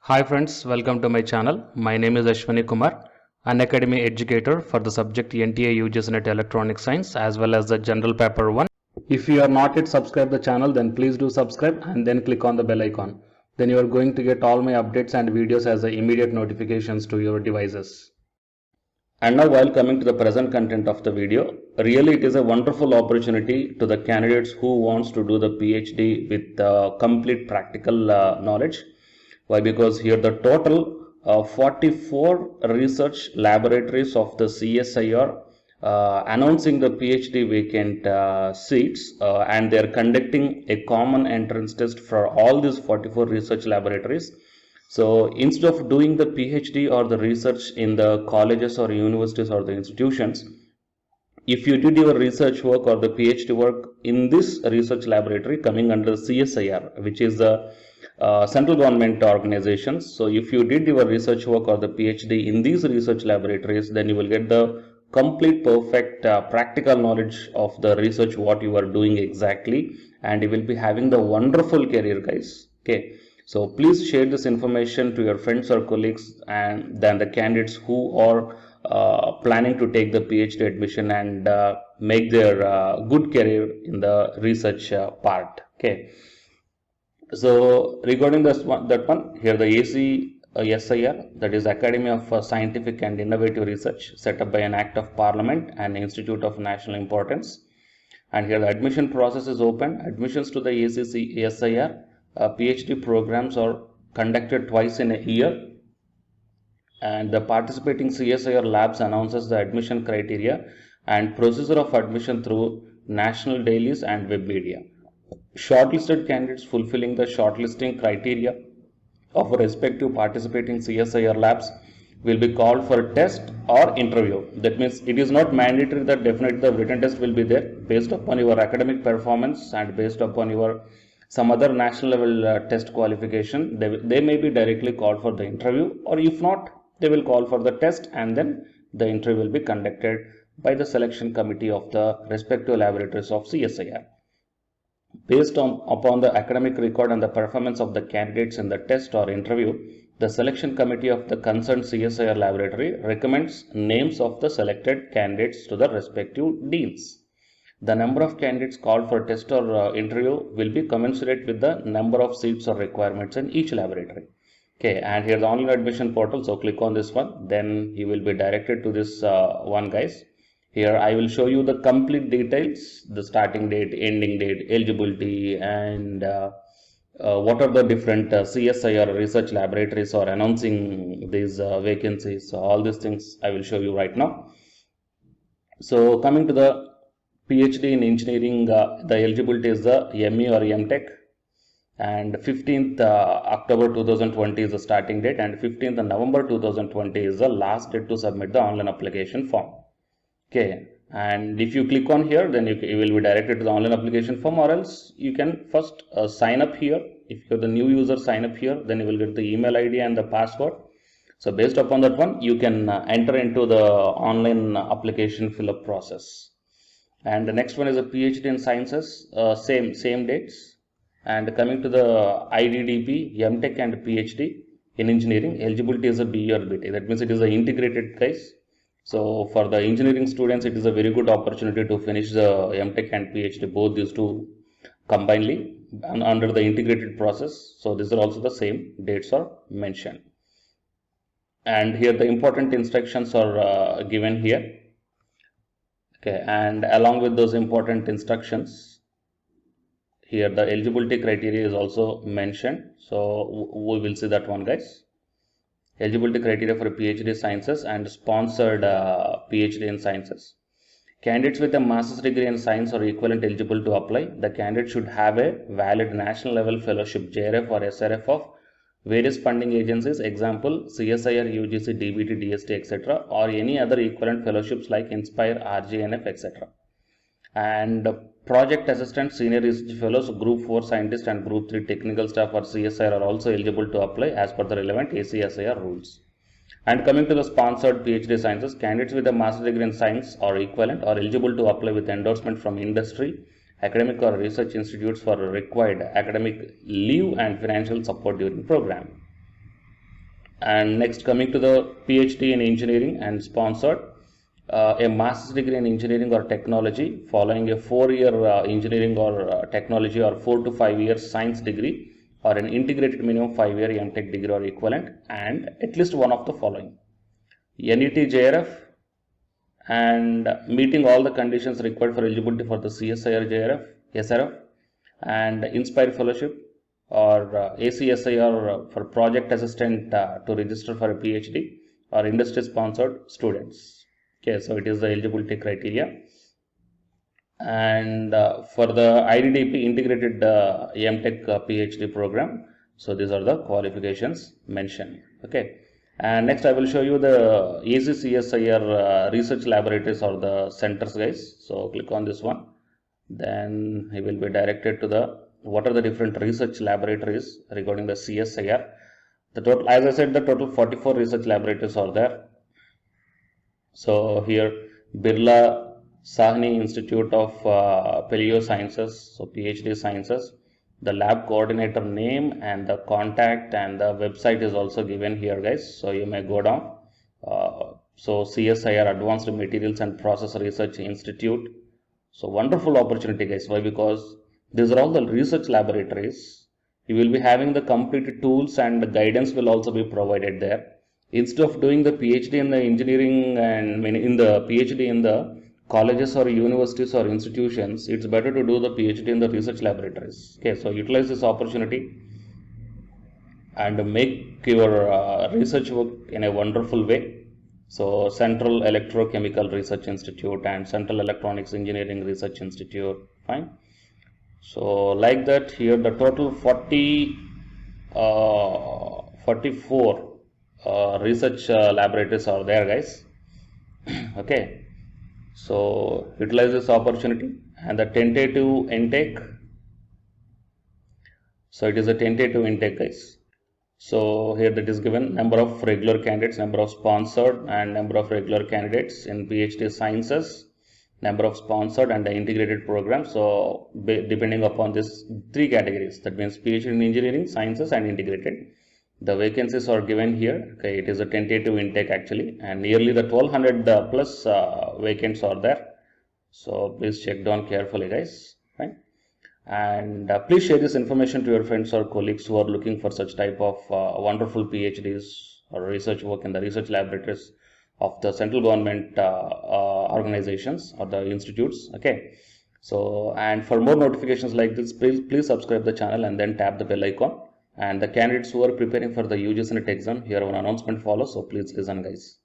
Hi friends, welcome to my channel. My name is Ashwani Kumar, an academy educator for the subject NTA UGC NET Electronic Science as well as the General Paper 1. If you are not yet subscribed the channel, then please do subscribe and then click on the bell icon. Then you are going to get all my updates and videos as the immediate notifications to your devices. And now while coming to the present content of the video, really it is a wonderful opportunity to the candidates who wants to do the PhD with complete practical knowledge. Why? Because here the total 44 research laboratories of the CSIR announcing the PhD vacant seats and they are conducting a common entrance test for all these 44 research laboratories. So instead of doing the PhD or the research in the colleges or universities or the institutions, if you did your research work or the PhD work in this research laboratory coming under CSIR, which is the central government organizations. So if you did your research work or the PhD in these research laboratories, then you will get the complete perfect practical knowledge of the research what you are doing exactly, and you will be having the wonderful career, guys. Okay. So please share this information to your friends or colleagues and then the candidates who are planning to take the PhD admission and make their good career in the research part. Okay. So regarding that one here, the SIR, that is Academy of Scientific and Innovative Research, set up by an Act of Parliament and Institute of National Importance. And here the admission process is open. Admissions to the SIR PhD programs are conducted twice in a year, and the participating CSIR labs announces the admission criteria and procedure of admission through national dailies and web media. Shortlisted candidates fulfilling the shortlisting criteria of respective participating CSIR labs will be called for a test or interview. That means it is not mandatory that definitely the written test will be there. Based upon your academic performance and based upon your some other national level test qualification, they may be directly called for the interview, or if not, they will call for the test and then the interview will be conducted by the selection committee of the respective laboratories of CSIR. Based upon the academic record and the performance of the candidates in the test or interview, the selection committee of the concerned CSIR laboratory recommends names of the selected candidates to the respective deans. The number of candidates called for test or interview will be commensurate with the number of seats or requirements in each laboratory. Okay, and here the online admission portal. So click on this one, then you will be directed to this one, guys. Here I will show you the complete details, the starting date, ending date, eligibility, and what are the different CSIR research laboratories are announcing these vacancies. So all these things I will show you right now. So coming to the PhD in engineering, the eligibility is the ME or MTech, and 15th October 2020 is the starting date, and 15th November 2020 is the last date to submit the online application form. Okay, and if you click on here, then you will be directed to the online application form, or else you can first sign up here. If you're the new user, sign up here, then you will get the email ID and the password. So based upon that one, you can enter into the online application fill up process. And the next one is a PhD in sciences, same dates. And coming to the IDDP, MTech and PhD in engineering, eligibility is a BE or BTech. That means it is an integrated case. So for the engineering students, it is a very good opportunity to finish the MTech and PhD, both these two combinedly and under the integrated process. So these are also the same dates are mentioned. And here the important instructions are given here. Okay, and along with those important instructions, here the eligibility criteria is also mentioned. So we will see that one, guys. Eligibility criteria for PhD sciences and sponsored PhD in sciences. Candidates with a master's degree in science or equivalent eligible to apply. The candidate should have a valid national level fellowship, JRF or SRF of various funding agencies, example CSIR, UGC, DBT, DST, etc., or any other equivalent fellowships like Inspire, RGNF, etc. And project assistant, senior research fellows, group 4 scientist and group 3 technical staff or CSIR are also eligible to apply as per the relevant ACSIR rules. And coming to the sponsored PhD sciences, candidates with a master's degree in science or equivalent are eligible to apply with endorsement from industry, academic or research institutes for required academic leave and financial support during program. And next, coming to the PhD in engineering and sponsored a master's degree in engineering or technology following a 4-year engineering or technology or 4 to 5 years science degree or an integrated minimum 5-year MTech degree or equivalent, and at least one of the following: NET JRF and meeting all the conditions required for eligibility for the CSIR JRF, SRF, and Inspire Fellowship or ACSIR for project assistant to register for a PhD or industry sponsored students. Okay, so it is the eligibility criteria. And for the IDDP integrated MTech PhD program, so these are the qualifications mentioned. Okay, and next I will show you the ACCSIR research laboratories or the centers, guys. So click on this one, then he will be directed to the what are the different research laboratories regarding the CSIR. The total, as I said, the total 44 research laboratories are there. So here Birla Sahni Institute of Paleo Sciences, so PhD Sciences. The lab coordinator name and the contact and the website is also given here, guys. So you may go down. So CSIR Advanced Materials and Process Research Institute. So wonderful opportunity, guys. Why? Because these are all the research laboratories. You will be having the complete tools and the guidance will also be provided there. Instead of doing the PhD in the engineering and in the PhD in the colleges or universities or institutions, it's better to do the PhD in the research laboratories. Okay, so utilize this opportunity and make your research work in a wonderful way. So Central Electrochemical Research Institute and Central Electronics Engineering Research Institute, fine. So like that, here the total 44 research laboratories are there, guys. Okay, so utilize this opportunity. And the tentative intake, so it is a tentative intake, guys. So here that is given number of regular candidates, number of sponsored and number of regular candidates in PhD sciences, number of sponsored and the integrated program. So depending upon this 3 categories, that means PhD in engineering, sciences and integrated. The vacancies are given here. Okay, it is a tentative intake actually, and nearly the 1200 plus vacancies are there. So please check down carefully, guys. Right? And please share this information to your friends or colleagues who are looking for such type of wonderful PhDs or research work in the research laboratories of the central government organizations or the institutes. Okay, so and for more notifications like this, please subscribe the channel and then tap the bell icon. And the candidates who are preparing for the UGC NET exam, here one announcement follows, so please listen, guys.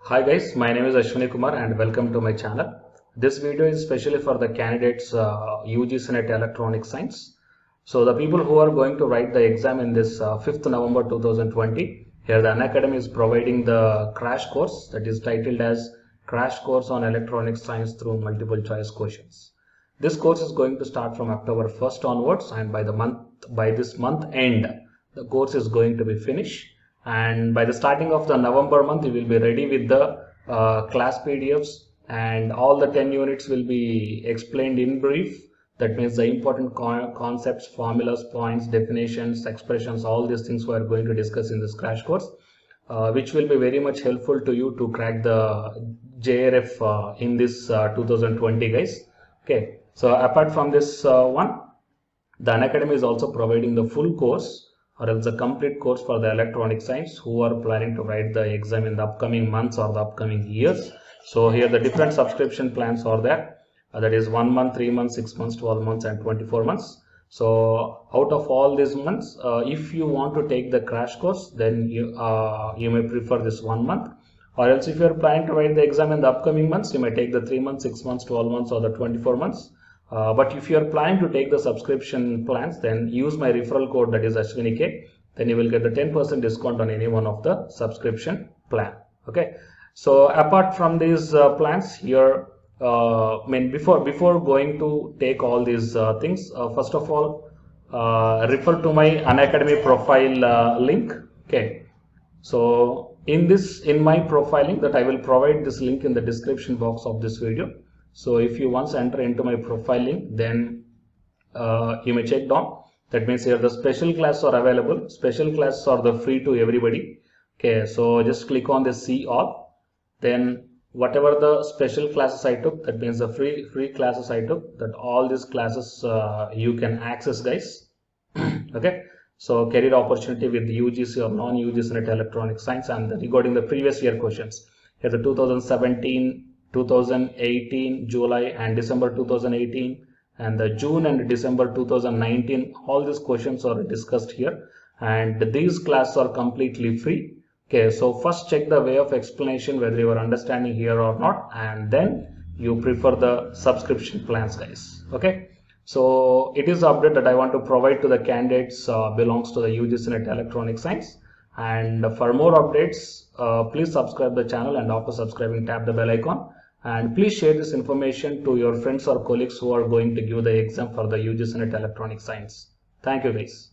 Hi guys, my name is Ashwani Kumar and welcome to my channel. This video is especially for the candidates UGC NET Electronic Science. So the people who are going to write the exam in this 5th November 2020, here the Unacademy is providing the crash course that is titled as Crash Course on Electronic Science through Multiple Choice Questions. This course is going to start from October 1st onwards, and by this month end, the course is going to be finished. And by the starting of the November month, you will be ready with the class PDFs, and all the 10 units will be explained in brief. That means the important concepts, formulas, points, definitions, expressions, all these things we are going to discuss in this crash course, which will be very much helpful to you to crack the JRF in this 2020, guys. Okay. So apart from this one, the Unacademy is also providing the full course or else a complete course for the electronic science who are planning to write the exam in the upcoming months or the upcoming years. So here the different subscription plans are there. That is 1 month, 3 months, 6 months, 12 months and 24 months. So out of all these months, if you want to take the crash course, then you may prefer this 1 month. Or else if you are planning to write the exam in the upcoming months, you may take the 3 months, 6 months, 12 months or the 24 months. But if you are planning to take the subscription plans, then use my referral code, that is Ashwani, then you will get the 10% discount on any one of the subscription plan. Okay. So apart from these plans here, before going to take all these things, first of all, refer to my Unacademy profile link. Okay. So in my profile link, that I will provide this link in the description box of this video. So if you once enter into my profile link, then you may check down. That means here the special classes are available. Special classes are the free to everybody. Okay, so just click on the see all. Then whatever the special classes I took, that means the free classes I took, that all these classes you can access, guys. Okay, so career opportunity with UGC or non-UGC net electronic science, and regarding the previous year questions, here the 2017, 2018 July and December 2018, and the June and December 2019, all these questions are discussed here, and these classes are completely free. Okay, so first check the way of explanation whether you are understanding here or not, and then you prefer the subscription plans, guys. Okay, so it is the update that I want to provide to the candidates belongs to the UGC NET Electronic Science. And for more updates, please subscribe the channel, and after subscribing tap the bell icon, and please share this information to your friends or colleagues who are going to give the exam for the UGC NET Electronic Science. Thank you, guys.